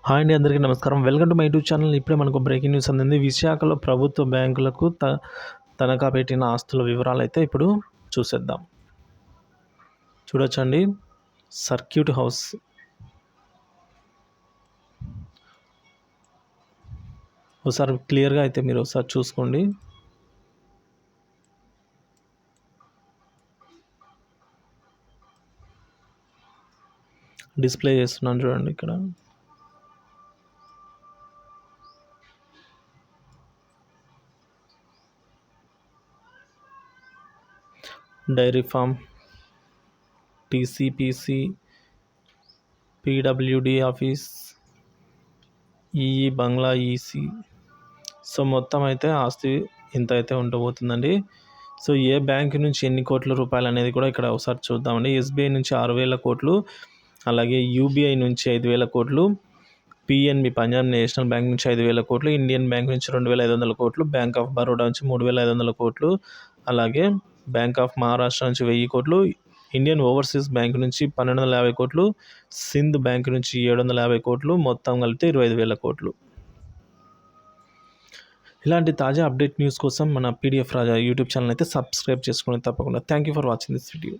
Hi అండి, అందరికీ నమస్కారం. Welcome to my YouTube channel. ఇప్పుడే మనకు బ్రేకింగ్ న్యూస్ అందింది. విశాఖలో ప్రభుత్వ బ్యాంకులకు తనఖా పెట్టిన ఆస్తుల వివరాలు అయితే ఇప్పుడు చూసేద్దాం. చూడొచ్చండి, సర్క్యూట్ హౌస్ ఒకసారి క్లియర్గా అయితే మీరు ఒకసారి చూసుకోండి. డిస్ప్లే చేస్తున్నాను చూడండి ఇక్కడ. Dairy farm, TCPC, PWD office, EE బంగ్లా ఈసీ. సో మొత్తం అయితే ఆస్తి ఇంత అయితే ఉండబోతుందండి. సో ఏ బ్యాంక్ నుంచి ఎన్ని కోట్ల రూపాయలు అనేది కూడా ఇక్కడ ఒకసారి చూద్దామండి. ఎస్బీఐ నుంచి 6,000 కోట్లు, అలాగే యూబీఐ నుంచి 5,000 కోట్లు, పిఎన్బి పంజాబ్ నేషనల్ బ్యాంక్ నుంచి 5,000 కోట్లు, ఇండియన్ బ్యాంక్ నుంచి 2,500 కోట్లు, బ్యాంక్ ఆఫ్ బరోడా నుంచి 3,500 కోట్లు, అలాగే బ్యాంక్ ఆఫ్ మహారాష్ట్ర నుంచి 1000 కోట్లు, ఇండియన్ ఓవర్సీస్ బ్యాంక్ నుంచి 1,250 కోట్లు, సింధ్ బ్యాంక్ నుంచి 750 కోట్లు, మొత్తం కలిపితే 25,000 కోట్లు. ఇలాంటి తాజా అప్డేట్ న్యూస్ కోసం మన పీడిఎఫ్ రాజా యూట్యూబ్ ఛానల్ అయితే సబ్స్క్రైబ్ చేసుకోండి తప్పకుండా. Thank you for watching this video.